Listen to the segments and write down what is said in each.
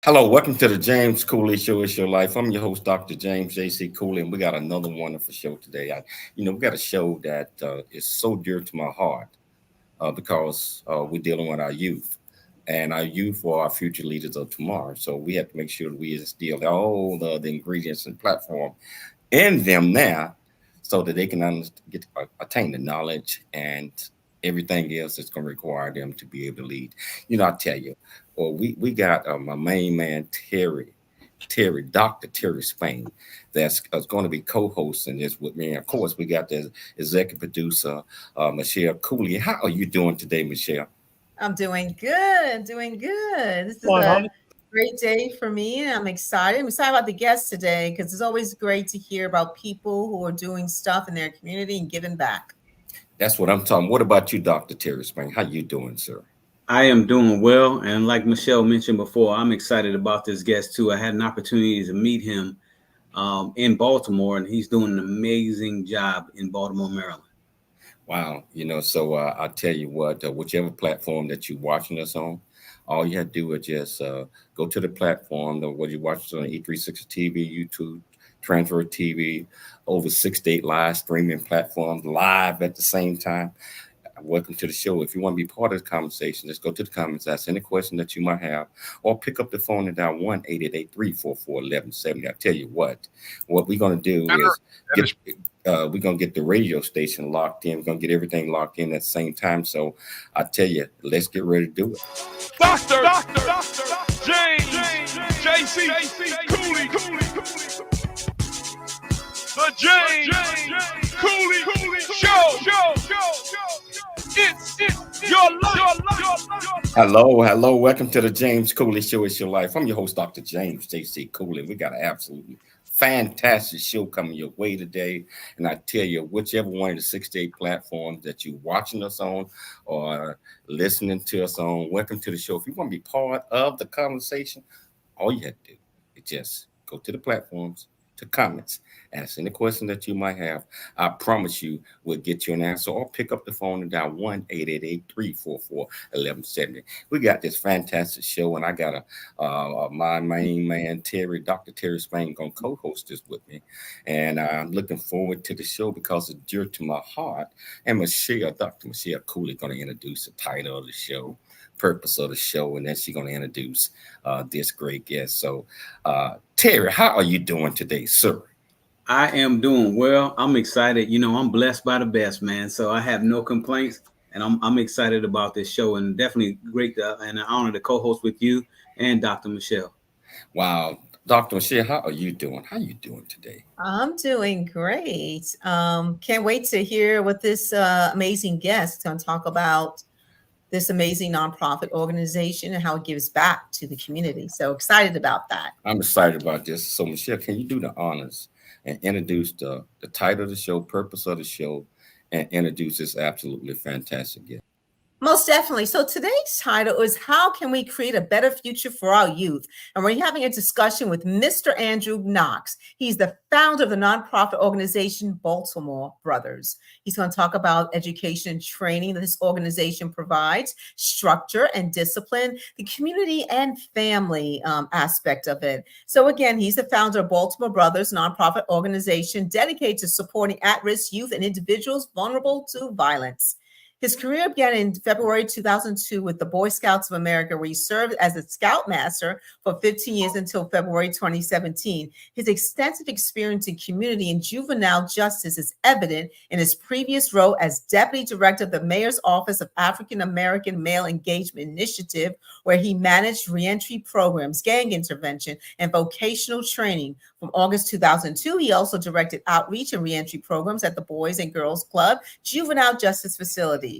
Hello, welcome to the James Cooley Show. It's your life. I'm your host, Dr. James J.C. Cooley, and we got another wonderful show today. We got a show that is so dear to my heart because we're dealing with our youth, and our youth are our future leaders of tomorrow. So we have to make sure that we instill all the ingredients and platform in them now, so that they can attain the knowledge and everything else that's going to require them to be able to lead. I tell you, well, we got my main man Dr. Terry Spain, that's going to be co-hosting this with me. And of course, we got the executive producer, Michelle Cooley. How are you doing today, Michelle? I'm doing good, This is a great day for me, and I'm excited. I'm excited about the guests today because it's always great to hear about people who are doing stuff in their community and giving back. That's what I'm talking. What about you, Dr. Terry Spain? How you doing, sir? I am doing well, and like Michelle mentioned before, I'm excited about this guest too. I had an opportunity to meet him in Baltimore, and he's doing an amazing job in Baltimore, Maryland. Wow, so I'll tell you what, whichever platform that you're watching us on, all you have to do is just go to the platform, whether you watch us on E360 TV, YouTube, Transfer TV, over 6 to 8 live streaming platforms, live at the same time. Welcome to the show. If you want to be part of the conversation, just go to the comments, ask any question that you might have, or pick up the phone and dial 1-888-344-1170. I tell you what we're going to do is we're going to get the radio station locked in. We're going to get everything locked in at the same time. So I tell you, let's get ready to do it. Dr. James J.C. Cooley. The James Cooley Show. It's your life. Hello. Welcome to the James Cooley Show. It's your life. I'm your host, Dr. James J.C. Cooley. We got an absolutely fantastic show coming your way today. And I tell you, whichever one of the 6 to 8 platforms that you're watching us on or listening to us on, welcome to the show. If you want to be part of the conversation, all you have to do is just go to the platforms, to comments, ask any question that you might have. I promise you we'll get you an answer, or pick up the phone and dial 1-888-344-1170. We got this fantastic show, and I got my main man, Dr. Terry Spain, going to co-host this with me. And I'm looking forward to the show because it's dear to my heart. And Dr. Michelle Cooley going to introduce the title of the show, purpose of the show, and then she's going to introduce this great guest. So, Terry, how are you doing today, sir? I am doing well. I'm excited. I'm blessed by the best, man. So I have no complaints, and I'm excited about this show, and definitely great and an honor to co-host with you and Dr. Michelle. Wow, Dr. Michelle, how are you doing? How are you doing today? I'm doing great. Can't wait to hear what this amazing guest is going to talk about this amazing nonprofit organization and how it gives back to the community. So excited about that. I'm excited about this. So, Michelle, can you do the honors and introduce the title of the show, purpose of the show, and introduce this absolutely fantastic guest? Most definitely. So today's title is How Can We Create a Better Future for Our Youth? And we're having a discussion with Mr. Andrew Knox. He's the founder of the nonprofit organization Baltimore Brothers. He's going to talk about education and training that this organization provides, structure and discipline, the community and family aspect of it. So again, he's the founder of Baltimore Brothers, nonprofit organization dedicated to supporting at-risk youth and individuals vulnerable to violence. His career began in February 2002 with the Boy Scouts of America, where he served as a scoutmaster for 15 years until February 2017. His extensive experience in community and juvenile justice is evident in his previous role as Deputy Director of the Mayor's Office of African American Male Engagement Initiative, where he managed reentry programs, gang intervention, and vocational training. From August 2002, he also directed outreach and reentry programs at the Boys and Girls Club juvenile justice facilities.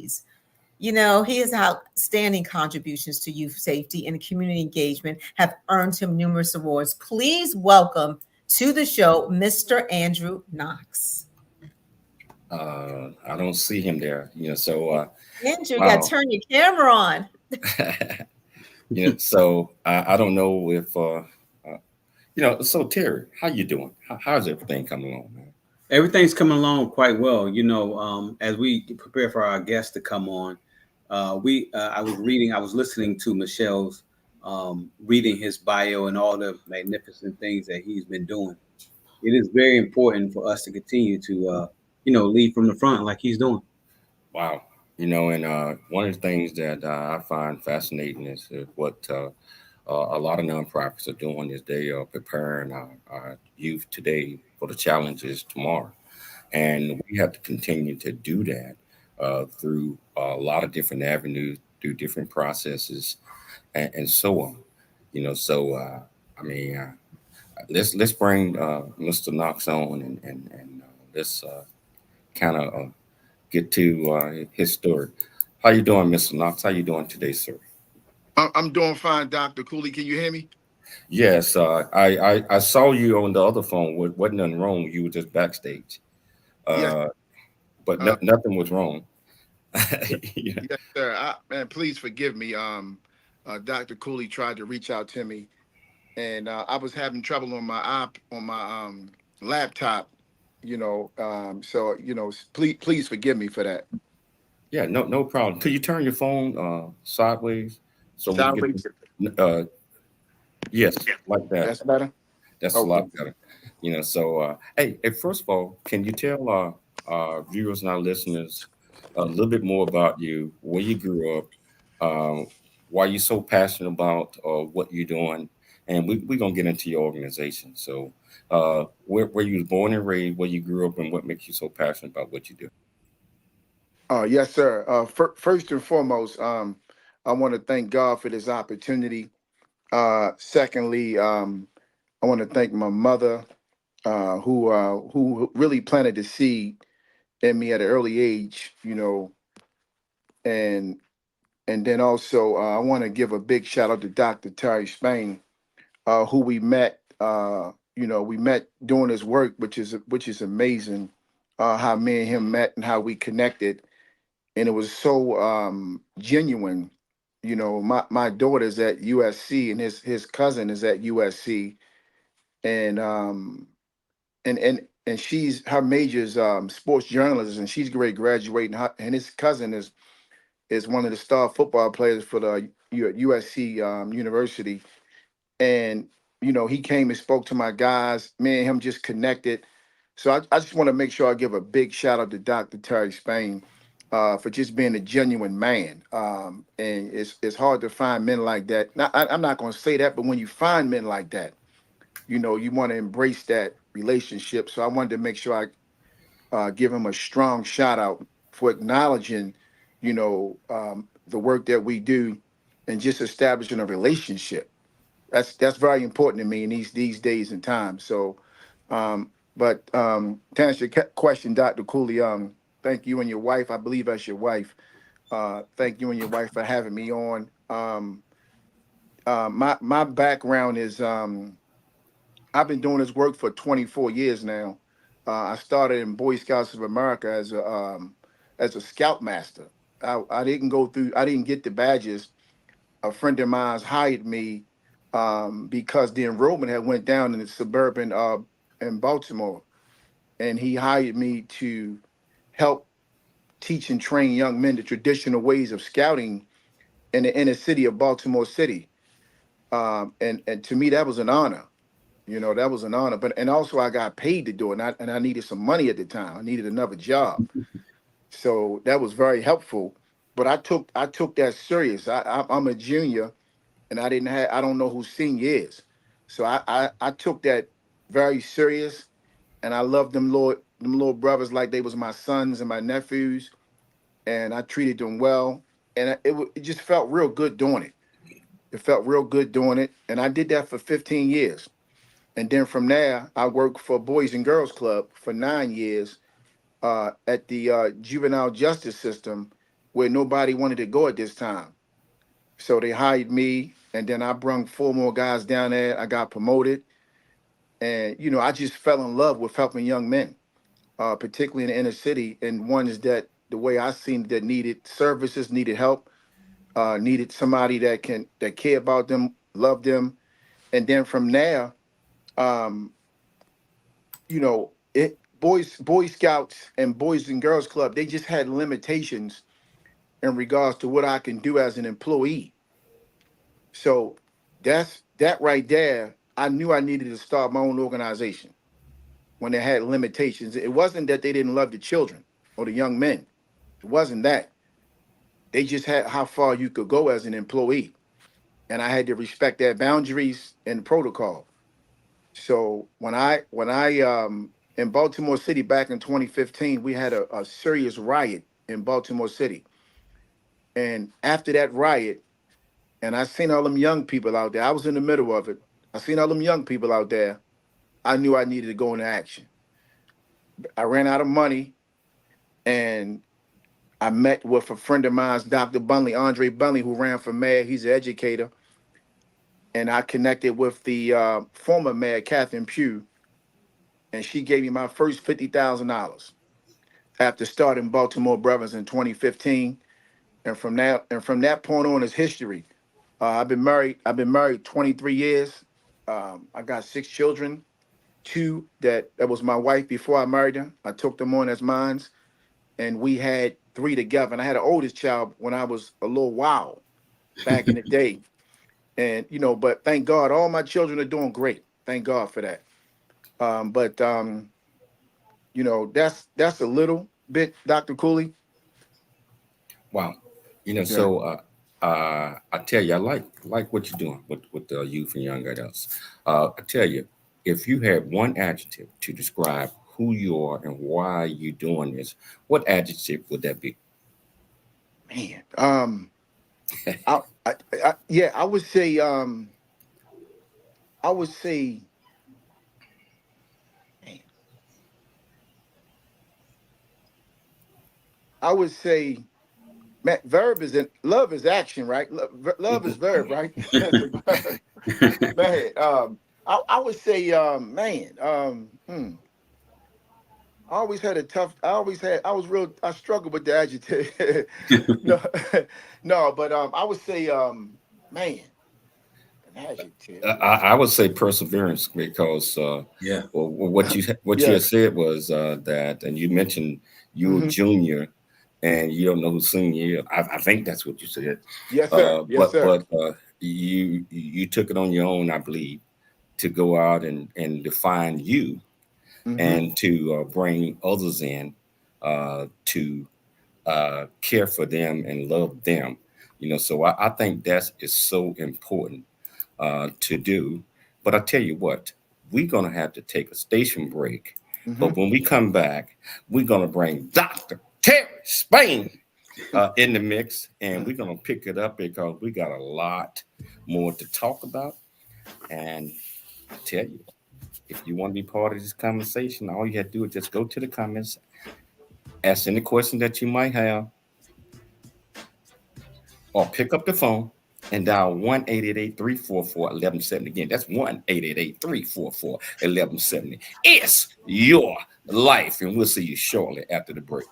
His outstanding contributions to youth safety and community engagement have earned him numerous awards. Please welcome to the show, Mr. Andrew Knox. I don't see him there, so Andrew, you wow. got to turn your camera on. So I don't know if, so Terry, how you doing? How's everything coming along, man? Everything's coming along quite well. As we prepare for our guests to come on, I was listening to Michelle's reading his bio and all the magnificent things that he's been doing. It is very important for us to continue to, lead from the front like he's doing. Wow. And one of the things that I find fascinating is what a lot of nonprofits are doing is they are preparing our youth today for the challenges tomorrow. And we have to continue to do that through a lot of different avenues, through different processes, and so on. So I mean, let's bring Mr. Knox on and let's kind of get to his story. How you doing, Mr. Knox? How you doing today, sir? I'm doing fine, Dr. Cooley. Can you hear me? Yes, I saw you on the other phone. Wasn't nothing wrong. You were just backstage, Yes. But Uh, nothing was wrong. Yeah. yes, sir. Man, please forgive me. Dr. Cooley tried to reach out to me, and I was having trouble on my laptop. So please forgive me for that. Yeah, no problem. Could you turn your phone sideways so we can Sideways. get yes, like that. That's better. That's a Okay. lot better. So hey, first of all, can you tell our viewers and our listeners a little bit more about you, where you grew up, why you're so passionate about what you're doing, and we're gonna get into your organization. So where you was born and raised, where you grew up, and what makes you so passionate about what you do. Yes, sir. First and foremost, I want to thank God for this opportunity. Secondly, I want to thank my mother, who really planted the seed in me at an early age, and then also I want to give a big shout out to Dr. Terry Spain, who we met. We met doing his work, which is amazing. How me and him met and how we connected, and it was so genuine. My daughter's at USC, and his cousin is at USC, and she's her major is sports journalism, and she's great graduating. And his cousin is one of the star football players for the USC University. And he came and spoke to my guys. Me and him just connected. So I just want to make sure I give a big shout out to Dr. Terry Spain for just being a genuine man. And it's hard to find men like that. Now, I'm not going to say that, but when you find men like that, you want to embrace that relationship. So I wanted to make sure I give him a strong shout out for acknowledging, the work that we do and just establishing a relationship. That's very important to me in these days and times. So, to answer your question, Dr. Cooley, thank you and your wife. I believe that's your wife. Thank you and your wife for having me on. My background is I've been doing this work for 24 years now. I started in Boy Scouts of America as a scoutmaster. I didn't go through. I didn't get the badges. A friend of mine hired me because the enrollment had went down in the suburban in Baltimore, and he hired me to help teach and train young men the traditional ways of scouting in the inner city of Baltimore City. And to me, that was an honor. That was an honor. But and also I got paid to do it, and I needed some money at the time. I needed another job, so that was very helpful. But I took that serious. I'm a junior, and I don't know who senior is, so I took that very serious, and I loved them little brothers like they was my sons and my nephews, and I treated them well, and it just felt real good doing it. It felt real good doing it, and I did that for 15 years. And then from there, I worked for Boys and Girls Club for 9 years at the juvenile justice system, where nobody wanted to go at this time. So they hired me, and then I brung four more guys down there. I got promoted, and I just fell in love with helping young men, particularly in the inner city, and ones that the way I seen that needed services, needed help, needed somebody that care about them, love them, and then from there. Um, it Boy Scouts and Boys and Girls Club, they just had limitations in regards to what I can do as an employee. So that right there. I knew I needed to start my own organization when they had limitations. It wasn't that they didn't love the children or the young men. It wasn't that. They just had how far you could go as an employee. And I had to respect their boundaries and protocol. So when I in Baltimore City back in 2015, we had a serious riot in Baltimore City. And after that riot, and I seen all them young people out there, I was in the middle of it. I seen all them young people out there. I knew I needed to go into action. I ran out of money, and I met with a friend of mine's, Dr. Bunley, Andre Bunley, who ran for mayor. He's an educator. And I connected with the former mayor, Catherine Pugh, and she gave me my first $50,000 after starting Baltimore Brothers in 2015. And from that point on is history. I've been married. I've been married 23 years. I got 6 children. Two that was my wife before I married her. I took them on as mines, and we had three together. And I had an oldest child when I was a little wild back in the day. And but thank God, all my children are doing great. Thank God for that. But that's a little bit, Dr. Cooley. Wow. Yeah. I tell you, I like what you're doing with the youth and young adults. I tell you, if you had one adjective to describe who you are and why you're doing this, what adjective would that be? Man. Yeah, I would say, man, I would say, man, verb is in love is action, right? Love is verb, right? That's a verb. Man, I would say, man, I was real, I struggled with the adjective. No, no, but I would say, man, an adjective. I would say perseverance because Yeah. well, what you had Yes. said was that, and you mentioned you were Hmm. junior and you don't know who senior is. I think that's what you said. Yes, sir. Yes, sir. But you took it on your own, I believe, to go out and define you Hmm. and to bring others in to care for them and love them. So I think that is so important to do. But I tell you what, we're going to have to take a station break. But when we come back, we're going to bring Dr. Terry Spain in the mix, and we're going to pick it up because we got a lot more to talk about. And I tell you, if you want to be part of this conversation, all you have to do is just go to the comments, ask any question that you might have, or pick up the phone and dial 1-888-344-1170. Again, that's 1-888-344-1170. It's your life, and we'll see you shortly after the break.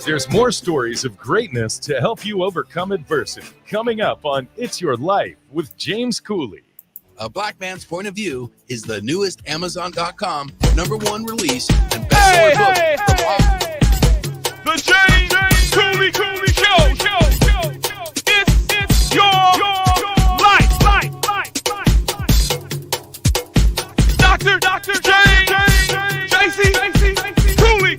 There's more stories of greatness to help you overcome adversity coming up on It's Your Life with James Cooley. A Black Man's Point of View is the newest Amazon.com #1 release and bestseller book from The James Cooley Show. It's your life. Dr. James JC Cooley.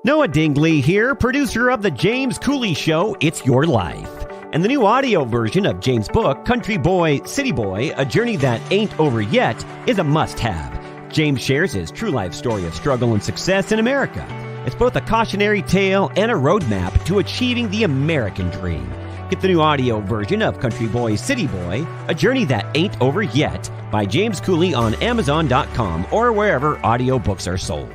Noah Dingley here, producer of The James Cooley Show, It's Your Life. And the new audio version of James' book, Country Boy, City Boy, A Journey That Ain't Over Yet, is a must-have. James shares his true life story of struggle and success in America. It's both a cautionary tale and a roadmap to achieving the American dream. Get the new audio version of Country Boy, City Boy, A Journey That Ain't Over Yet by James Cooley on Amazon.com or wherever audiobooks are sold.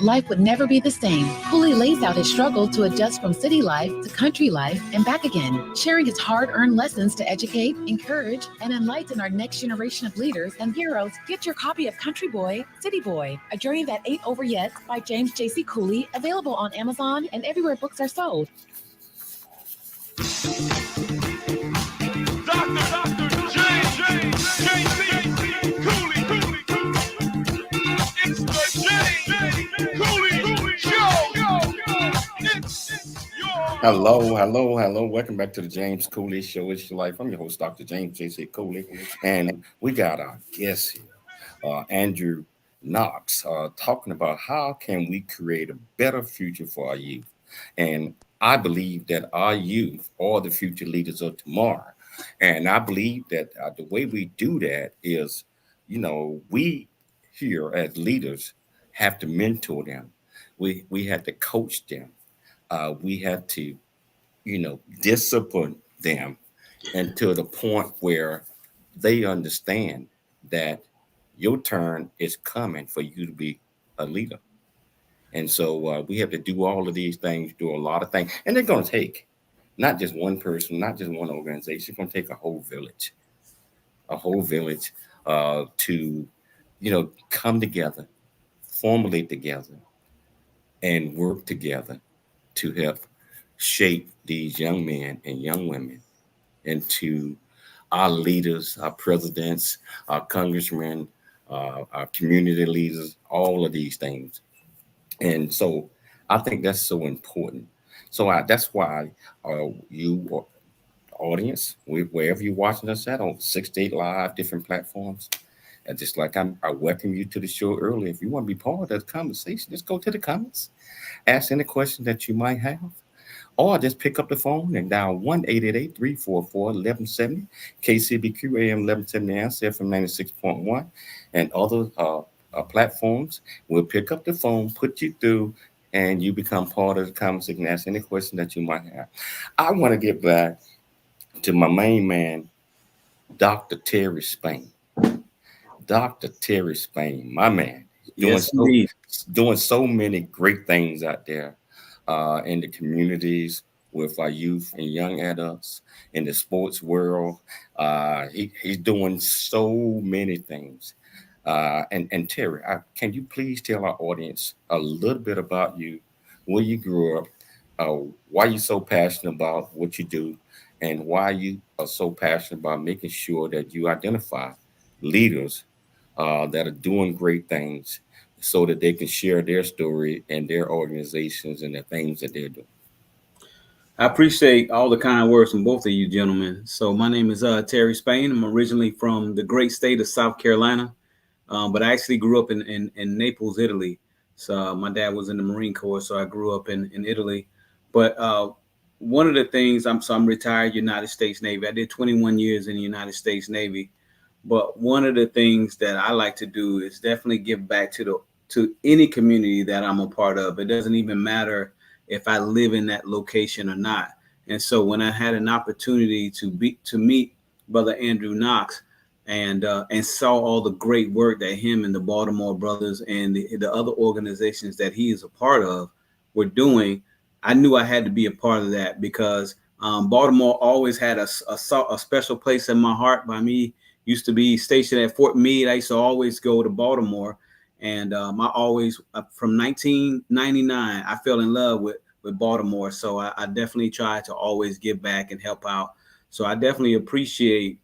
Life would never be the same. Cooley lays out his struggle to adjust from city life to country life and back again, sharing his hard-earned lessons to educate, encourage, and enlighten our next generation of leaders and heroes. Get your copy of Country Boy, City Boy, A Journey That Ain't Over Yet by James J.C. Cooley, available on Amazon and everywhere books are sold. Dr. James J.C. Cooley. It's the James Cooley Show. It's your Hello. Welcome back to the James Cooley Show. It's Your Life. I'm your host, Dr. James J.C. Cooley. And we got our guest here, Andrew Knox, talking about how can we create a better future for our youth. And I believe that our youth are the future leaders of tomorrow. And I believe that the way we do that is, we here as leaders have to mentor them. We have to coach them. We have to, discipline them, and to the point where they understand that your turn is coming for you to be a leader. And so we have to do all of these things, do a lot of things, and they're going to take not just one person, not just one organization. It's going to take a whole village to, come together, formulate together, and work together to help shape these young men and young women into our leaders, our presidents, our congressmen, our community leaders, all of these things. And so I think that's so important. So that's why you audience, wherever you're watching us at on 6 to 8 live different platforms, And just like I welcome you to the show earlier, if you want to be part of the conversation, just go to the comments, ask any question that you might have, or just pick up the phone and dial 1-888-344-1170, KCBQ AM 1170 answer from 96.1, and other platforms will pick up the phone, put you through, and you become part of the conversation, ask any question that you might have. I want to get back to my main man, Dr. Terry Spain. Dr. Terry Spain, my man, doing Yes, so indeed. doing so many great things out there in the communities with our youth and young adults in the sports world. He's doing so many things. And Terry, can you please tell our audience a little bit about you, where you grew up, uh, why you're so passionate about what you do, and why you are so passionate about making sure that you identify leaders that are doing great things so that they can share their story and their organizations and the things that they're doing. I appreciate all the kind words from both of you gentlemen. So my name is Terry Spain. I'm originally from the great state of South Carolina, but I actually grew up in Naples, Italy. So my dad was in the Marine Corps, so I grew up in Italy. But one of the things, I'm retired United States Navy. I did 21 years in the United States Navy. But one of the things that I like to do is definitely give back to any community that I'm a part of. It doesn't even matter if I live in that location or not. And so when I had an opportunity to meet Brother Andrew Knox and saw all the great work that him and the Baltimore Brothers and the other organizations that he is a part of were doing, I knew I had to be a part of that because Baltimore always had a special place in my heart. By me, used to be stationed at Fort Meade. I used to always go to Baltimore, and I always from 1999 I fell in love with Baltimore. So I definitely try to always give back and help out. So I definitely appreciate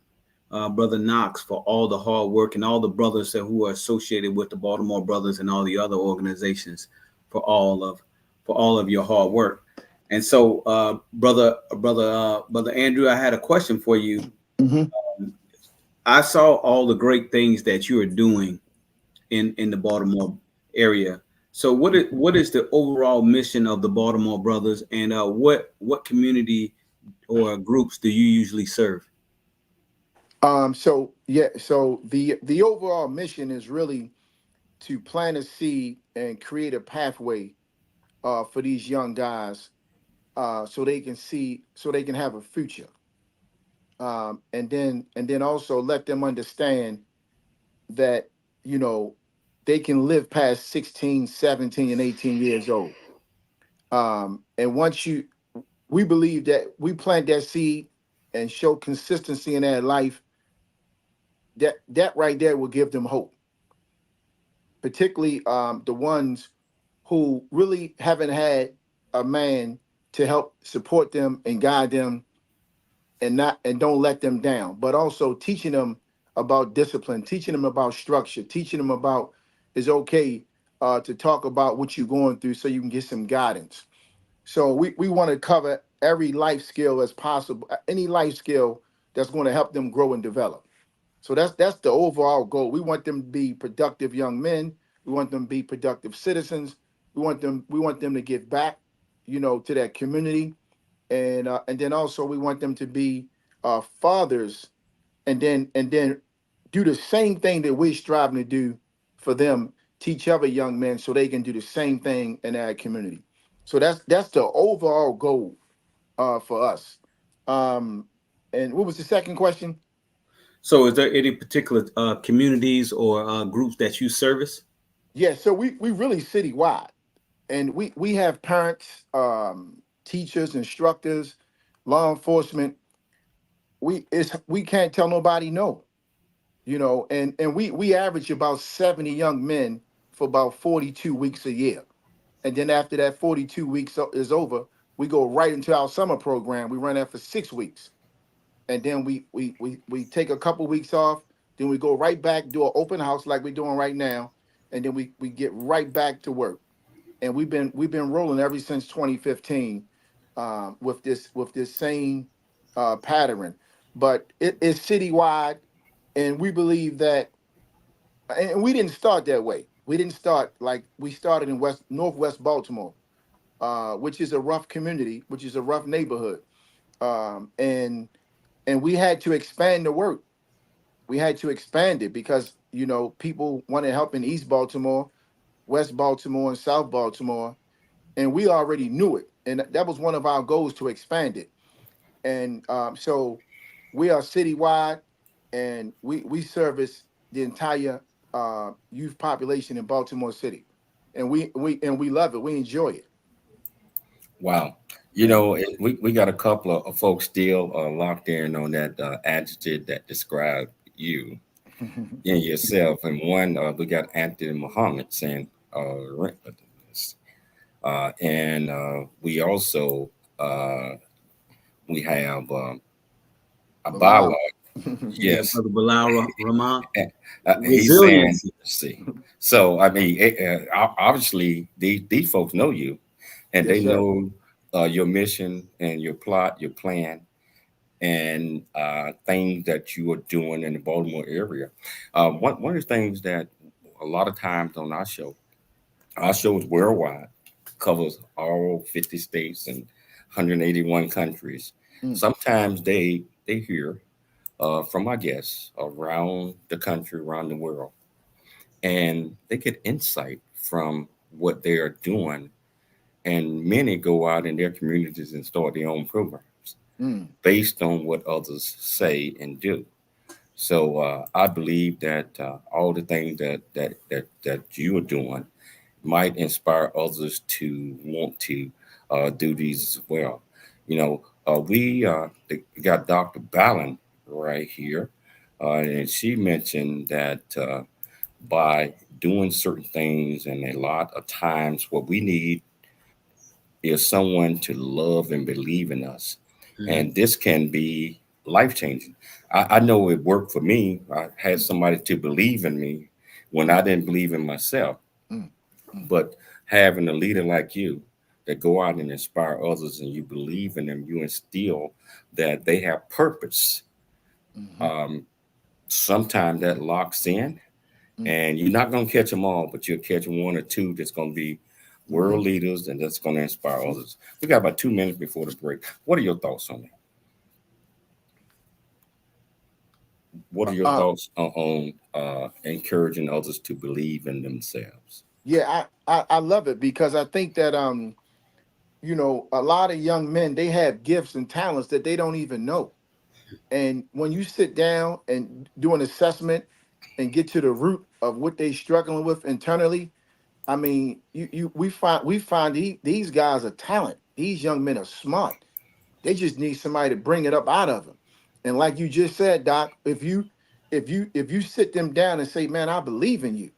Brother Knox for all the hard work and all the brothers who are associated with the Baltimore Brothers and all the other organizations for all of your hard work. And so, brother Andrew, I had a question for you. Mm-hmm. I saw all the great things that you are doing in the Baltimore area. So, what is the overall mission of the Baltimore Brothers, and what community or groups do you usually serve? So the overall mission is really to plant a seed and create a pathway for these young guys so they can so they can have a future. And then also let them understand that, you know, they can live past 16, 17, and 18 years old. And we believe that we plant that seed and show consistency in their life, that right there will give them hope, particularly the ones who really haven't had a man to help support them and guide them and don't let them down, but also teaching them about discipline, teaching them about structure, teaching them about it's okay to talk about what you're going through so you can get some guidance. So we want to cover every life skill as possible, any life skill that's going to help them grow and develop. So that's the overall goal. We want them to be productive young men. We want them to be productive citizens. We want them to give back, to that community, and then also we want them to be fathers, and then do the same thing that we're striving to do for them. Teach other young men so they can do the same thing in our community. So that's the overall goal for us. Um, and what was the second question? So, is there any particular communities or groups that you service? Yeah, so we really citywide, and we have parents, teachers, instructors, law enforcement. We can't tell nobody no, and we average about 70 young men for about 42 weeks a year. And then after that 42 weeks is over, we go right into our summer program. We run that for 6 weeks. And then we take a couple weeks off. Then we go right back, do an open house like we're doing right now. And then we get right back to work. And we've been rolling ever since 2015 with this same pattern. But it's citywide, and we believe that and we didn't start that way. We didn't start like we started in Northwest Baltimore, which is a rough community, which is a rough neighborhood, and we had to expand the work. We had to expand it because people wanted help in East Baltimore, West Baltimore, and South Baltimore, and we already knew it, and that was one of our goals to expand it. And so we are citywide, and we service the entire youth population in Baltimore City, and we love it. We enjoy it. Wow. We got a couple of folks still locked in on that adjective that described you and yourself. And one, we got Anthony Muhammad saying, and we also, we have a Bilal. bylaw. Yes. Brother Bilal Rahman. He's saying, Resiliency. see. So, I mean, obviously, these folks know you, and Yes, they sir. know your mission and your plot, your plan, and things that you are doing in the Baltimore area. One of the things that a lot of times on our show is worldwide, covers all 50 states and 181 countries. Mm. Sometimes they hear from our guests around the country, around the world, and they get insight from what they are doing. And many go out in their communities and start their own programs Mm. based on what others say and do. So I believe that all the things that you are doing might inspire others to want to do these as well. We got Dr. Ballin right here, and she mentioned that by doing certain things, and a lot of times what we need is someone to love and believe in us. Mhm. And this can be life changing. I know it worked for me. I had somebody to believe in me when I didn't believe in myself. Mm. But having a leader like you that go out and inspire others, and you believe in them, you instill that they have purpose. Mhm. Sometimes that locks in, Mm. and you're not going to catch them all, but you'll catch one or two that's going to be world leaders and that's going to inspire others. We got about 2 minutes before the break. What are your thoughts on that? What are your thoughts on encouraging others to believe in themselves? Yeah, I love it because I think that a lot of young men, they have gifts and talents that they don't even know. And when you sit down and do an assessment and get to the root of what they're struggling with internally, I mean, we find these guys are talent. These young men are smart. They just need somebody to bring it up out of them. And like you just said, Doc, if you sit them down and say, "Man, I believe in you.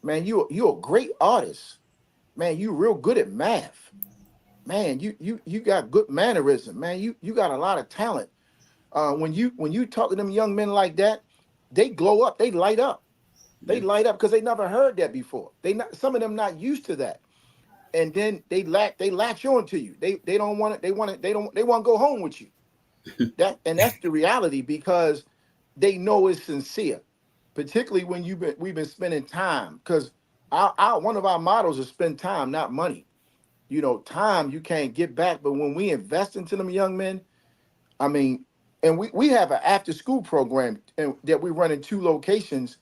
Man, you're a great artist. Man, you real good at math. Man, you got good mannerism. Man, you got a lot of talent." When you talk to them young men like that, they glow up. They light up. They light up because they never heard that before. Some of them not used to that, and then they latch on to you. They don't want it. They want it. They want to go home with you. That's the reality because they know it's sincere, particularly when we've been spending time. Because our one of our mottos is spend time, not money. Time you can't get back, but when we invest into them young men, I mean, and we have an after school program that we run in 2 locations,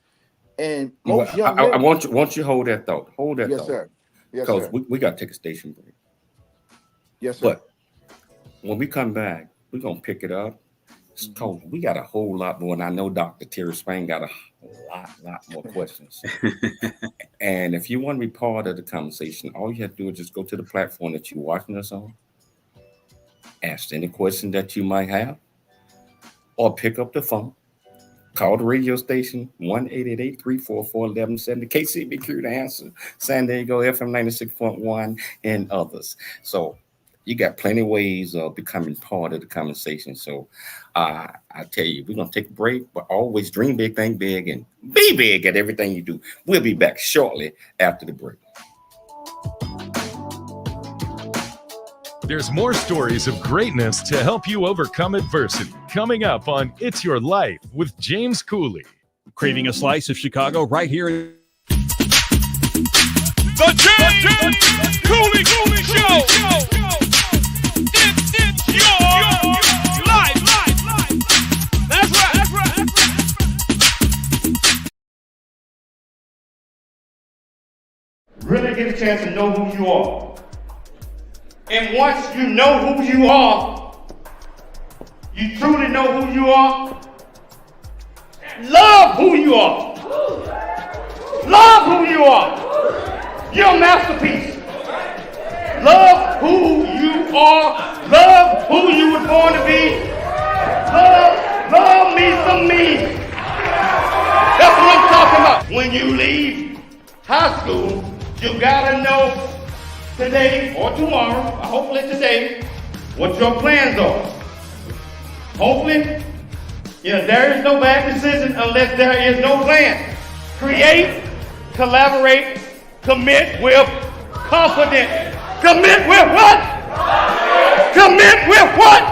and most young I men. want you hold that thought. Hold that Yes, thought. sir. Yes, Because sir. we got to take a station break. Yes, sir. But when we come back, we're going to pick it up. Because we got a whole lot more. And I know Dr. Terry Spain got a lot more questions. And if you want to be part of the conversation, all you have to do is just go to the platform that you're watching us on, ask any question that you might have, or pick up the phone, call the radio station, 1-888-344-1170, KCBQ to answer, San Diego, FM 96.1, and others. So you got plenty of ways of becoming part of the conversation. So I tell you, we're going to take a break, but always dream big, think big, and be big at everything you do. We'll be back shortly after the break. There's more stories of greatness to help you overcome adversity coming up on It's Your Life with James Cooley. Craving a slice of Chicago right here in The James Cooley Show. It's your life. That's right. Really get a chance to know who you are. And once you know who you are, you truly know who you are, love who you are. Love who you are. You're a masterpiece. Love who you are. Love who you were born to be. Love me some me. That's what I'm talking about. When you leave high school, you gotta know today or tomorrow, hopefully today, what your plans are. Hopefully, there is no bad decision unless there is no plan. Create, collaborate, commit with confidence. Commit with what? Commit with what?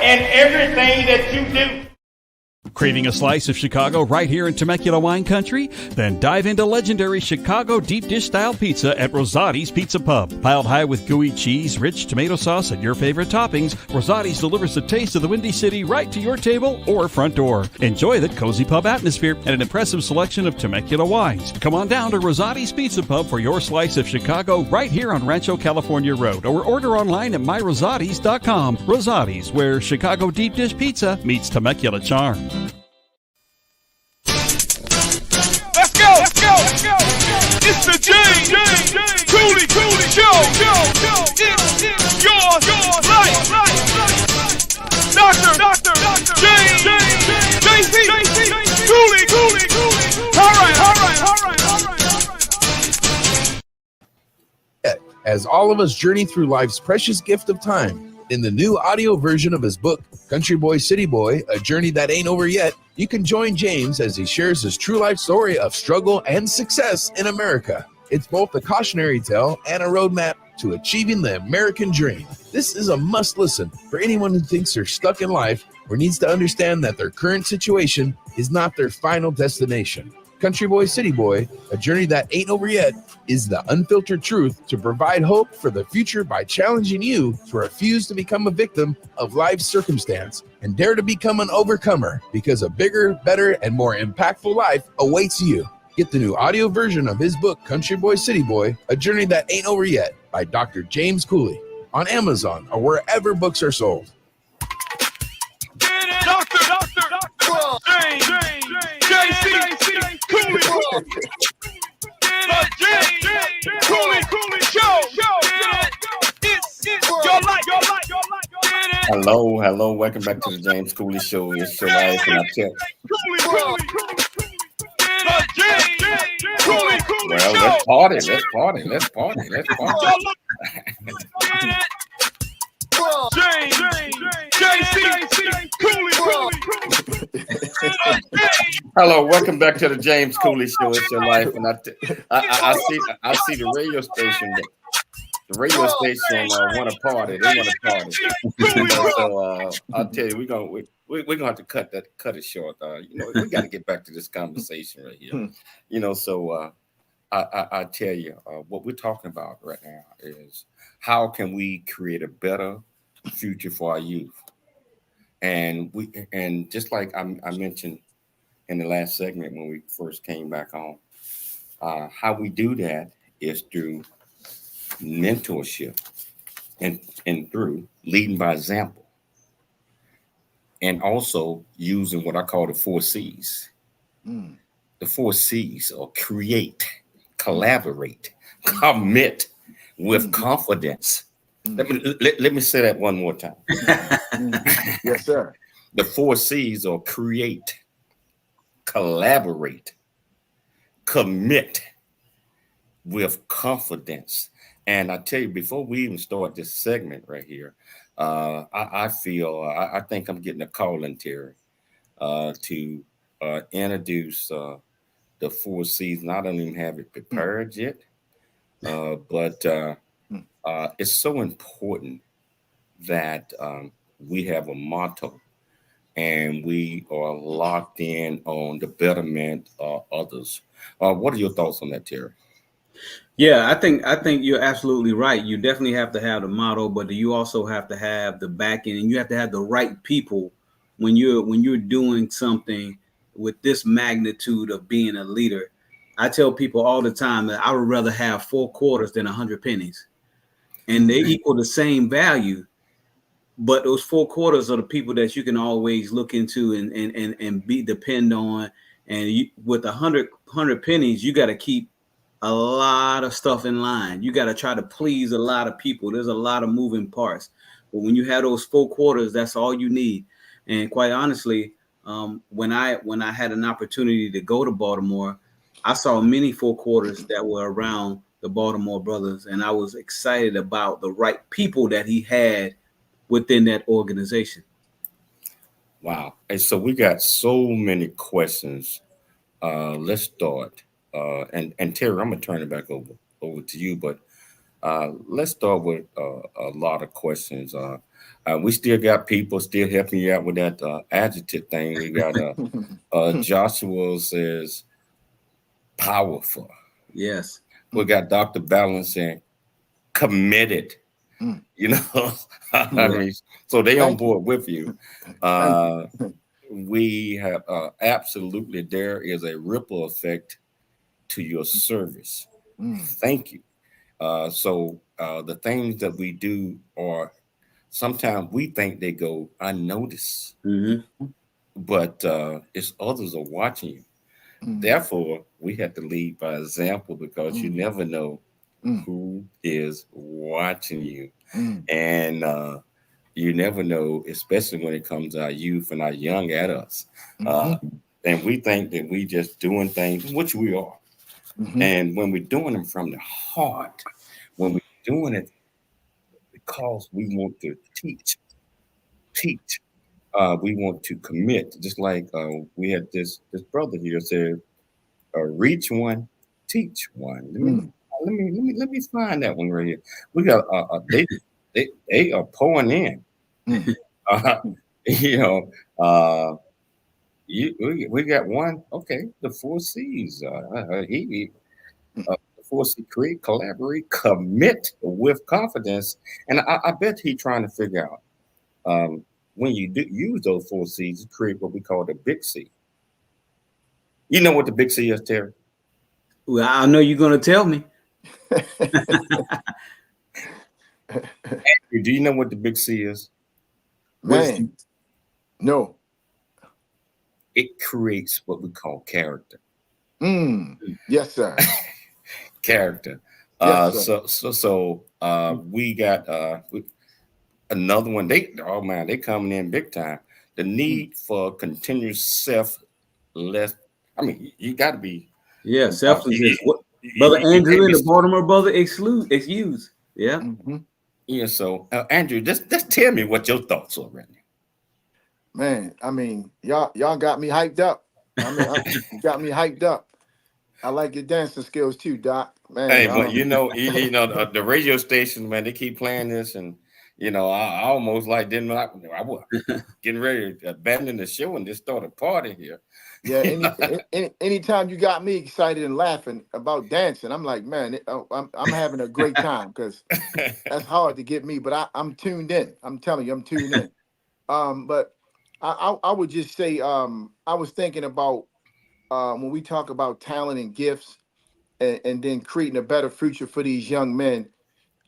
And everything that you do. Craving a slice of Chicago right here in Temecula wine country? Then dive into legendary Chicago deep dish style pizza at Rosati's Pizza Pub. Piled high with gooey cheese, rich tomato sauce, and your favorite toppings, Rosati's delivers the taste of the Windy City right to your table or front door. Enjoy the cozy pub atmosphere and an impressive selection of Temecula wines. Come on down to Rosati's Pizza Pub for your slice of Chicago right here on Rancho California Road, or order online at myrosatis.com. Rosati's, where Chicago deep dish pizza meets Temecula charm. Let's go. It's the James Cooley Show. It's your life. Dr. James JC Cooley. All right. As all of us journey through life's precious gift of time, in the new audio version of his book, Country Boy, City Boy, A Journey That Ain't Over Yet, you can join James as he shares his true life story of struggle and success in America. It's both a cautionary tale and a roadmap to achieving the American dream. This is a must listen for anyone who thinks they're stuck in life or needs to understand that their current situation is not their final destination. Country Boy, City Boy, A Journey That Ain't Over Yet is the unfiltered truth to provide hope for the future by challenging you to refuse to become a victim of life's circumstance and dare to become an overcomer, because a bigger, better, and more impactful life awaits you. Get the new audio version of his book, Country Boy, City Boy, A Journey That Ain't Over Yet by Dr. James Cooley on Amazon or wherever books are sold. Dr. James JC Cooley. The James Cooley Show. It's your life. Hello. Welcome back to the James Cooley Show. It's your life, and I tell you. Well, let's party. Hello, welcome back to the James Cooley Show. It's your life, and I see the radio station. The radio station want to party. They want to party. So I'll tell you, we're gonna have to cut it short. We got to get back to this conversation right here. I tell you, what we're talking about right now is how can we create a better future for our youth, and just like I mentioned in the last segment when we first came back on, how we do that is through mentorship and through leading by example, and also using what I call the 4 C's. The 4 C's are create, collaborate, commit with confidence. Let me say that one more time. Yes, sir. The 4 C's are create, collaborate, commit with confidence. And I tell you, before we even start this segment right here, I think I'm getting a call in, Terry, to introduce the 4 C's. And I don't even have it prepared yet, but it's so important that we have a motto and we are locked in on the betterment of others. What are your thoughts on that, Terry? Yeah, I think you're absolutely right. You definitely have to have the motto, but you also have to have the backing, and you have to have the right people when you're doing something with this magnitude of being a leader. I tell people all the time that I would rather have 4 quarters than 100 pennies, and they equal the same value. But those 4 quarters are the people that you can always look into and be depend on. And with 100 pennies, you got to keep a lot of stuff in line. You got to try to please a lot of people. There's a lot of moving parts. But when you have those 4 quarters, that's all you need. And quite honestly, when I had an opportunity to go to Baltimore, I saw many 4 quarters that were around the Baltimore Brothers, and I was excited about the right people that he had within that organization. Wow. And so we got so many questions. Let's start. And Terry, I'm gonna turn it back over to you, but let's start with a lot of questions. We still got people still helping you out with that adjective thing. We got Joshua says powerful. Yes. We got Dr. Balance saying committed. You know, I mean, so they on board with you. We have absolutely, there is a ripple effect to your service. Thank you. So the things that we do are sometimes we think they go unnoticed, but it's others are watching you. Therefore, we have to lead by example because you never know who is watching you. And you never know, especially when it comes to our youth and our young adults. And we think that we just doing things, which we are. And when we're doing them from the heart, when we're doing it because we want to teach, we want to commit. Just like we had this brother here said, reach one, teach one. Let me find that one right here. We got they are pouring in. You know, we got one. Okay, the 4 C's. The 4C: create, collaborate, commit with confidence, and I bet he trying to figure out when you do use those 4 C's, you create what we call the big C. You know what the big C is, Terry? Well, I know you're going to tell me. Andrew, do you know what the big C is? Man, no. It creates what we call character. Yes, sir. Character. Yes, sir. So we got another one. They coming in big time. The need for continuous selfless. I mean, you got to be. Yeah, selflessness. Brother Andrew and the Baltimore Brother excuse. Yeah. Yeah. So Andrew, just tell me what your thoughts are right now. Man, I mean, y'all got me hyped up. I mean, you got me hyped up. I like your dancing skills too, Doc. Man, hey, but you know, the radio station, man, they keep playing this, and I almost like I was getting ready to abandon the show and just start a party here. Yeah, anytime you got me excited and laughing about dancing, I'm like, man, I'm having a great time because that's hard to get me. But I'm tuned in. I'm telling you, I'm tuned in. But I would just say, I was thinking about when we talk about talent and gifts, and then creating a better future for these young men.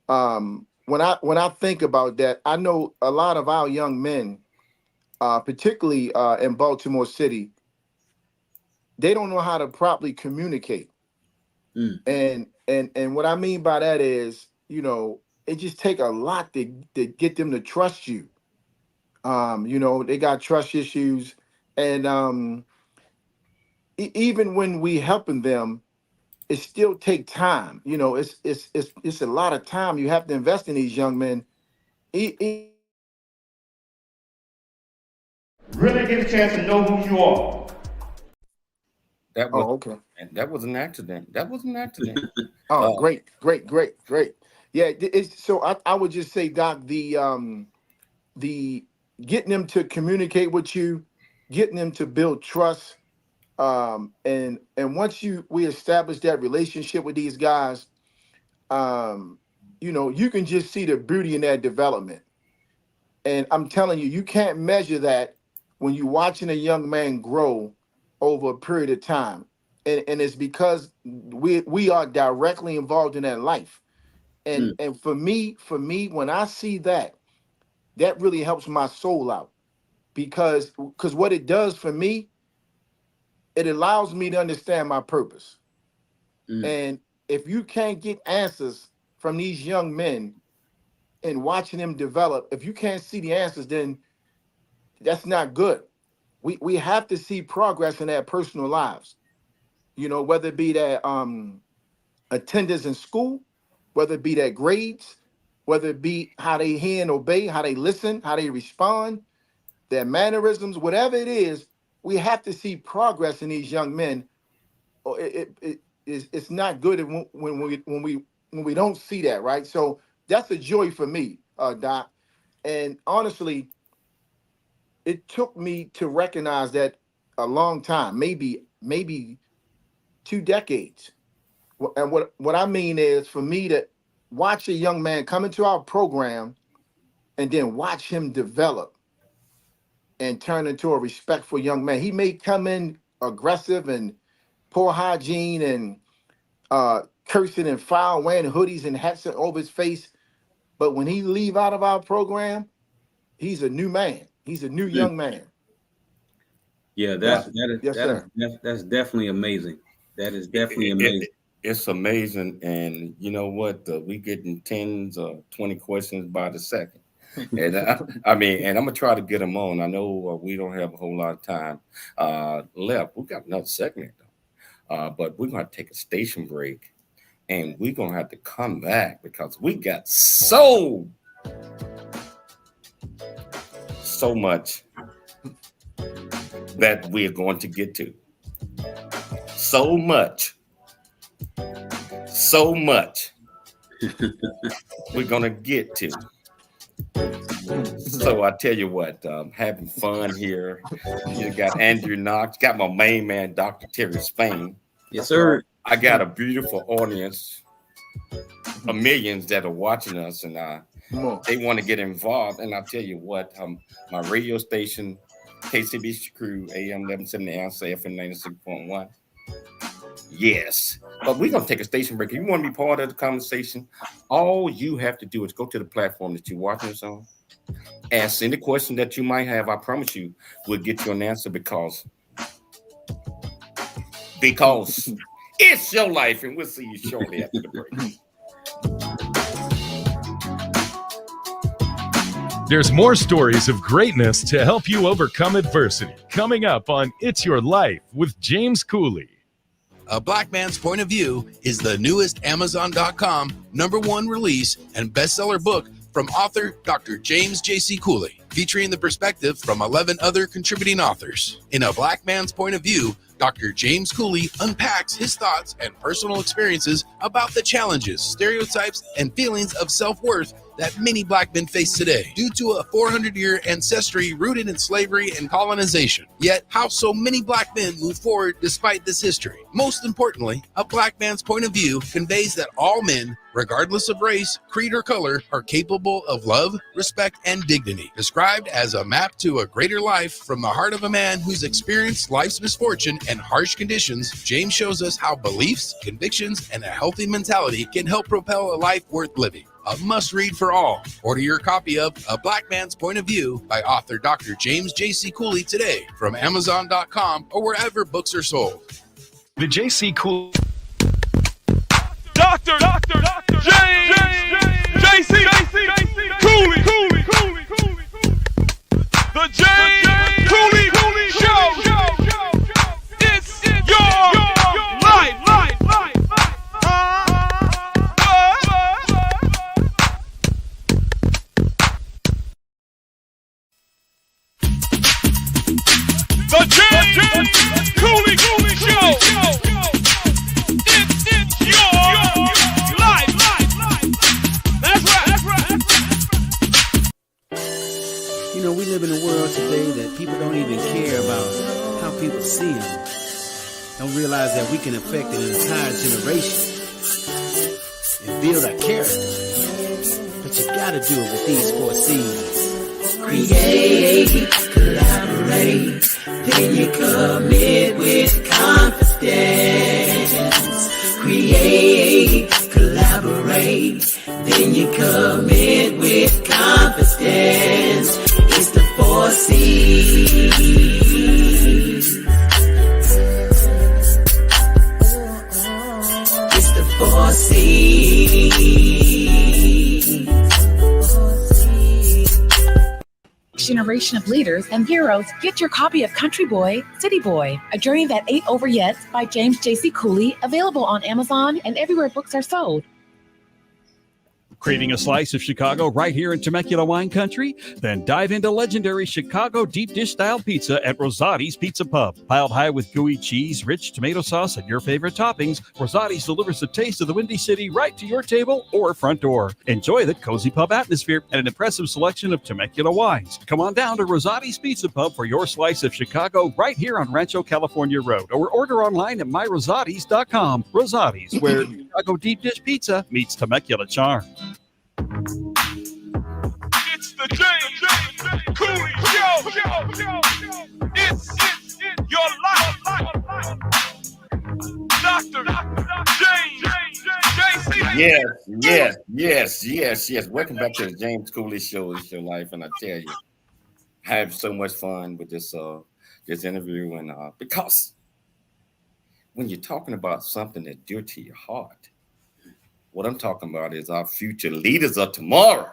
When I think about that, I know a lot of our young men, particularly in Baltimore City, they don't know how to properly communicate. And what I mean by that is, it just take a lot to get them to trust you. They got trust issues, and even when we helping them, it still take time. It's a lot of time you have to invest in these young men. Really get a chance to know who you are. Okay. And that was an accident. Oh, great. Yeah, so I would just say, Doc, the getting them to communicate with you, getting them to build trust. And once we establish that relationship with these guys, you can just see the beauty in that development. And I'm telling you, you can't measure that when you're watching a young man grow over a period of time. And it's because we are directly involved in that life. And for me, when I see that really helps my soul out, because what it does for me, it allows me to understand my purpose. And if you can't get answers from these young men and watching them develop, if you can't see the answers, then that's not good. We have to see progress in their personal lives, whether it be that attendance in school, whether it be their grades, whether it be how they hear and obey, how they listen, how they respond, their mannerisms, whatever it is, we have to see progress in these young men. Or it's not good when we don't see that, right? So that's a joy for me, Doc. And honestly, it took me to recognize that a long time, maybe 2 decades. And what I mean is, for me to watch a young man come into our program and then watch him develop and turn into a respectful young man. He may come in aggressive and poor hygiene and cursing and foul, wearing hoodies and hats over his face. But when he leave out of our program, he's a new man. He's a new young man. Yeah, that's definitely amazing. That is definitely amazing. It's amazing. And you know what? We getting 10 or 20 questions by the second. And I'm going to try to get them on. I know we don't have a whole lot of time left. We've got another segment, though. But we're going to take a station break. And we're going to have to come back because we got so much that we're going to get to. So much we're going to get to. So I tell you what, having fun here. You got Andrew Knox, got my main man, Dr. Terry Spain. Yes, sir. I got a beautiful audience of millions that are watching us, and they want to get involved. And I tell you what, my radio station, KCBC Crew, AM 1170 Answer, FM 96.1. Yes, but we're going to take a station break. If you want to be part of the conversation, all you have to do is go to the platform that you're watching us on. Ask any question that you might have. I promise you, we'll get you an answer because it's your life, and we'll see you shortly after the break. There's more stories of greatness to help you overcome adversity. Coming up on It's Your Life with James Cooley. A Black Man's Point of View is the newest Amazon.com #1 release and bestseller book from author Dr. James J.C. Cooley, featuring the perspective from 11 other contributing authors. In A Black Man's Point of View, Dr. James Cooley unpacks his thoughts and personal experiences about the challenges, stereotypes, and feelings of self-worth that many Black men face today due to a 400-year ancestry rooted in slavery and colonization. Yet, how so many Black men move forward despite this history. Most importantly, A Black Man's Point of View conveys that all men, regardless of race, creed, or color, are capable of love, respect, and dignity. Described as a map to a greater life from the heart of a man who's experienced life's misfortune and harsh conditions, James shows us how beliefs, convictions, and a healthy mentality can help propel a life worth living. A must-read for all. Order your copy of A Black Man's Point of View by author Dr. James J.C. Cooley today from Amazon.com or wherever books are sold. The J.C. Cooley. Dr. James J.C. Cooley. The James Cooley Show. It's your life. The James Cooley Show. It's your life. That's right. don't even care about how people see them. Don't realize that we can affect an entire generation and build our character. But you gotta do it with these 4 C's. Create, collaborate, then you commit with confidence. Create, collaborate, then you commit with confidence. It's the 4 C's. It's the 4 C's. Generation of leaders and heroes, get your copy of Country Boy, City Boy, A Journey That Ain't Over Yet by James J.C. Cooley, available on Amazon and everywhere books are sold. Craving a slice of Chicago right here in Temecula wine country? Then dive into legendary Chicago deep dish style pizza at Rosati's Pizza Pub. Piled high with gooey cheese, rich tomato sauce, and your favorite toppings, Rosati's delivers the taste of the Windy City right to your table or front door. Enjoy the cozy pub atmosphere and an impressive selection of Temecula wines. Come on down to Rosati's Pizza Pub for your slice of Chicago right here on Rancho California Road, or order online at myrosatis.com. Rosati's, where Chicago deep dish pizza meets Temecula charm. It's the James Cooley Show. It's your life. Dr. James Yes. Welcome back to the James Cooley Show. It's your life, and I tell you, I have so much fun with this interview, and because when you're talking about something that's dear to your heart, what I'm talking about is our future leaders of tomorrow.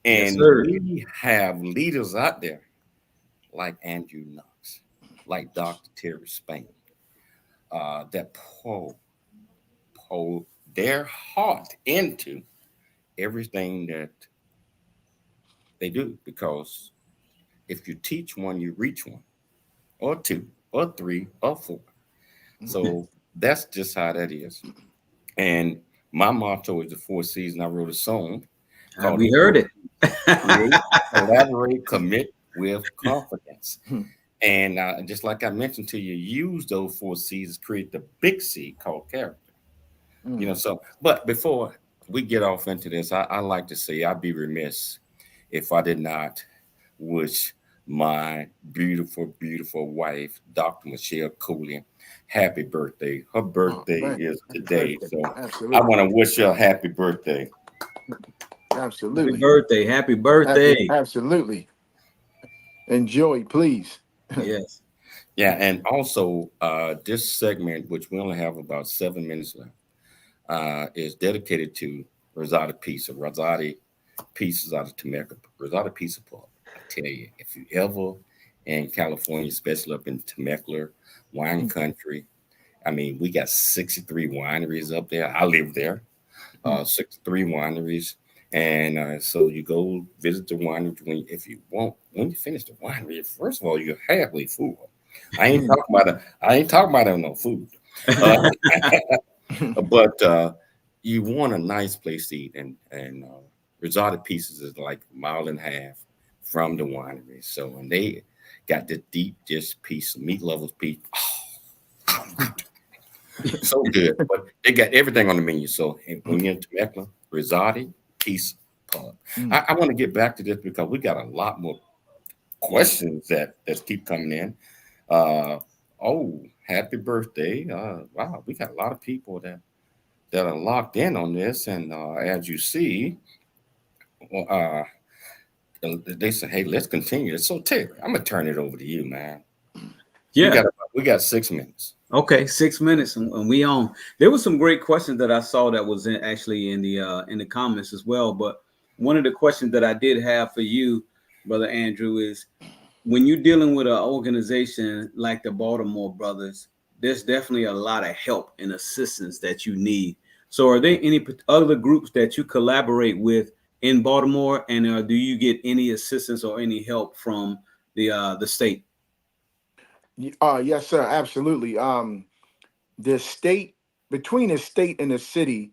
And we have leaders out there like Andrew Knox, like Dr. Terry Spain, that pour their heart into everything that they do. Because if you teach one, you reach one, or 2, or 3, or 4. So that's just how that is. And my motto is the 4 C's, and I wrote a song. We heard it. Create, collaborate, commit with confidence. And just like I mentioned to you, use those 4 C's to create the big C called character. You know, so, but before we get off into this, I like to say I'd be remiss if I did not wish my beautiful, beautiful wife, Dr. Michelle Cooley, happy birthday. Her birthday is today. So I want to wish her a happy birthday. Absolutely. Happy birthday. Absolutely. Enjoy, please. Yes. Yeah, and also this segment, which we only have about 7 minutes left, is dedicated to Rosati Pizza. Rosati Pizza's out of Temecula. Rosati Pizza Pub. I tell you, if you ever in California, especially up in Temecula, wine country, I mean, we got 63 wineries up there. I live there. 63 wineries. And so you go visit the winery if you want. When you finish the winery, first of all, you're halfway full. I ain't talking about no food. But you want a nice place to eat, and Rosati Pieces is like a mile and a half from the winery. So, and they got the deep dish piece, meat lovers piece. So good, but they got everything on the menu. So when you're in Temecula, Rosati Pizza Pub. I want to get back to this because we got a lot more questions that keep coming in. Happy birthday. Wow, we got a lot of people that are locked in on this. And as you see, they say, hey, let's continue. So Terry, I'm going to turn it over to you, man. Yeah. We got 6 minutes. Okay, 6 minutes, and we on. There was some great questions that I saw that was actually in the comments as well. But one of the questions that I did have for you, Brother Andrew, is when you're dealing with an organization like the Baltimore Brothers, there's definitely a lot of help and assistance that you need. So are there any other groups that you collaborate with in Baltimore, and do you get any assistance or any help from the state? Yes, sir. Absolutely. The state, between the state and the city,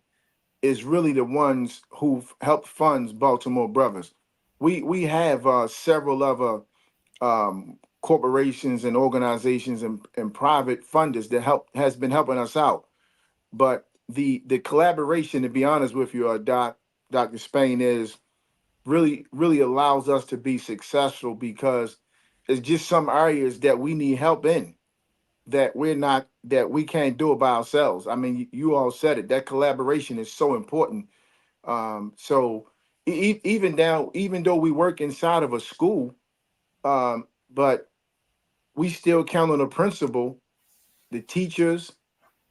is really the ones who've helped funds Baltimore Brothers. We have several other corporations and organizations and private funders that has been helping us out. But the collaboration, to be honest with you, Dr. Spain, is really allows us to be successful, because it's just some areas that we need help in that we can't do it by ourselves. I mean, you all said it. That collaboration is so important. So even though we work inside of a school, but we still count on the principal, the teachers,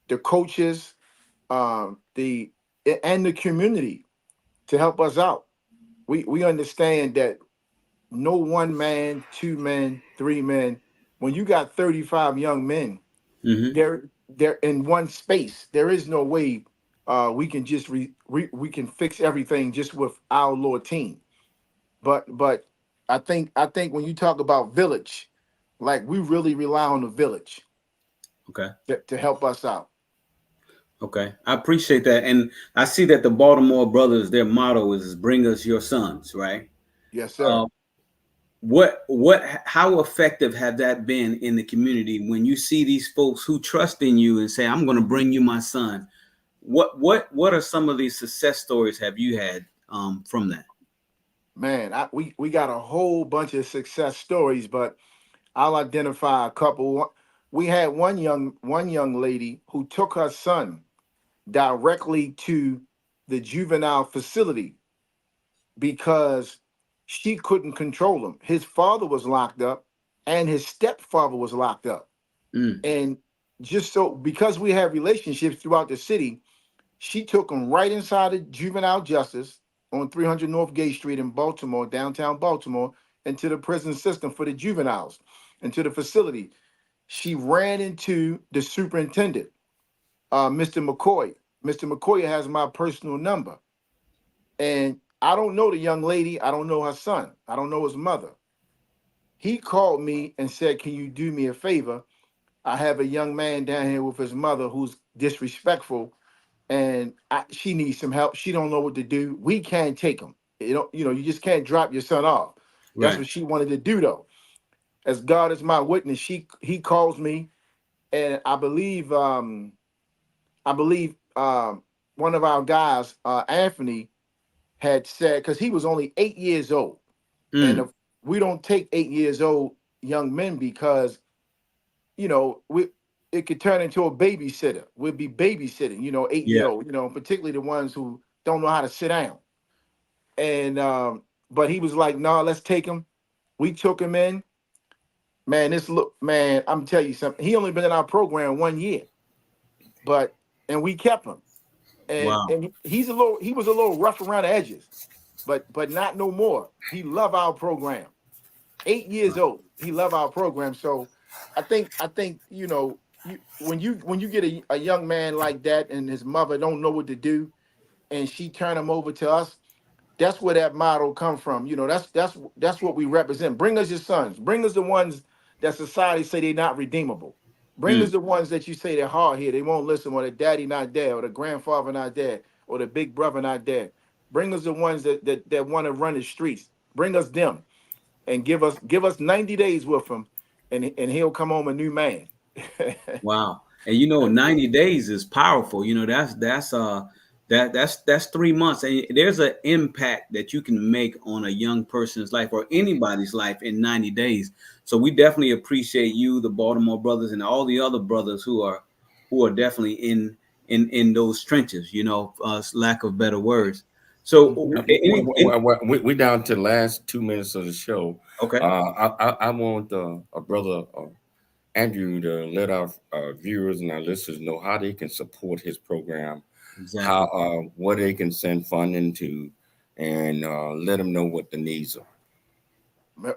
the coaches, the and the community to help us out. We understand that no one man, two men, three men. When you got 35 young men, Mm-hmm. they're in one space. There is no way we can just we can fix everything just with our little team. But I think when you talk about village, like, we really rely on the village Okay. to help us out. Okay. I appreciate that. And I see that the Baltimore Brothers, their motto is bring us your sons, right? Yes, sir. How effective have that been in the community when you see these folks who trust in you and say, I'm going to bring you my son? What are some of these success stories have you had from that? Man, we got a whole bunch of success stories, but I'll identify a couple. We had one young lady who took her son directly to the juvenile facility because she couldn't control him. His father was locked up and his stepfather was locked up. Mm. And just so, because we have relationships throughout the city, she took him right inside of juvenile justice on 300 North Gate Street in Baltimore, downtown Baltimore, into the prison system for the juveniles, into the facility. She ran into the superintendent, Mr. McCoy. Mr. McCoy has my personal number. And I don't know the young lady. I don't know her son. I don't know his mother. He called me and said, can you do me a favor? I have a young man down here with his mother who's disrespectful, and she needs some help. She don't know what to do. We can't take him. You just can't drop your son off. That's Right. what she wanted to do, though. As God is my witness, he calls me, and I believe one of our guys, Anthony, had said, because he was only 8 years old, and Mm. if we don't take 8 years old young men, because it could turn into a babysitter. We'd be babysitting, 8-year Yeah. old, particularly the ones who don't know how to sit down. And but he was like, "No, let's take him." We took him in. Man, I'm telling you something. He only been in our program 1 year, and we kept him. And Wow. and he was a little rough around the edges, but not no more. He loved our program. 8 years old. He loved our program. So I think when you get a young man like that and his mother don't know what to do, and she turn him over to us, that's where that model come from. That's what we represent. Bring us your sons. Bring us the ones that society say they're not redeemable. Bring us Mm. the ones that you say they're hard here. They won't listen, or the daddy not there, or the grandfather not there, or the big brother not there. Bring us the ones that want to run the streets. Bring us them, and give us 90 days with him, and he'll come home a new man. Wow. And 90 days is powerful. That's 3 months. And there's an impact that you can make on a young person's life or anybody's life in 90 days. So we definitely appreciate you, the Baltimore Brothers, and all the other brothers who are definitely in those trenches, lack of better words. So We down to the last 2 minutes of the show. okay. I want a brother Andrew to let our viewers and our listeners know how they can support his program, Exactly. how what they can send funding to, and let them know what the needs are.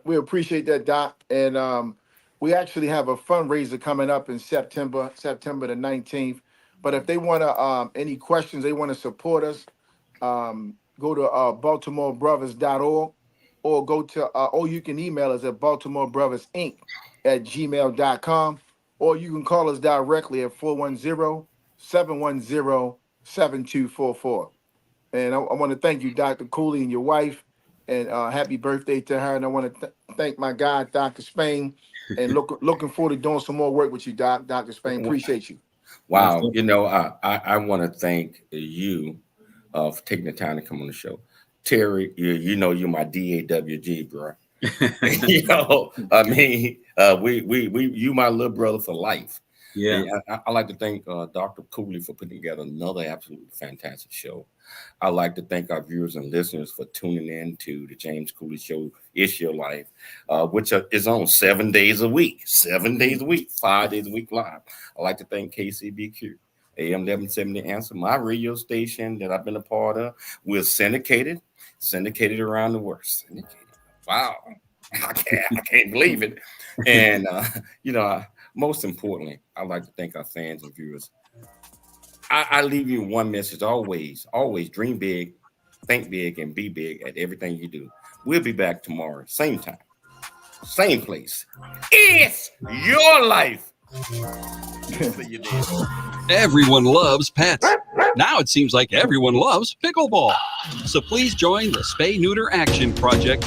We appreciate that, Doc. And we actually have a fundraiser coming up in September the 19th. But if they want to, any questions, they want to support us, go to BaltimoreBrothers.org, or go to, or you can email us at BaltimoreBrothersInc@gmail.com, or you can call us directly at 410-710-7244. And I want to thank you, Dr. Cooley, and your wife, and happy birthday to her. And I want to thank my guy, Dr. Spain, And looking forward to doing some more work with you, Dr. Spain. Appreciate you. Wow. I want to thank you for taking the time to come on the show. Terry, you're my DAWG, bro. You my little brother for life. Yeah. I like to thank Dr. Cooley for putting together another absolutely fantastic show. I like to thank our viewers and listeners for tuning in to the James Cooley Show, It's Your Life, which is on 7 days a week, 5 days a week live. I like to thank KCBQ, AM 1170 Answer, my radio station that I've been a part of. We're syndicated around the world. Syndicated. Wow. I can't believe it. And, most importantly, I'd like to thank our fans and viewers. I leave you one message always dream big, think big, and be big at everything you do. We'll be back tomorrow, same time, same place. It's your life. Everyone loves pets. Now it seems like everyone loves pickleball. So please join the Spay Neuter Action Project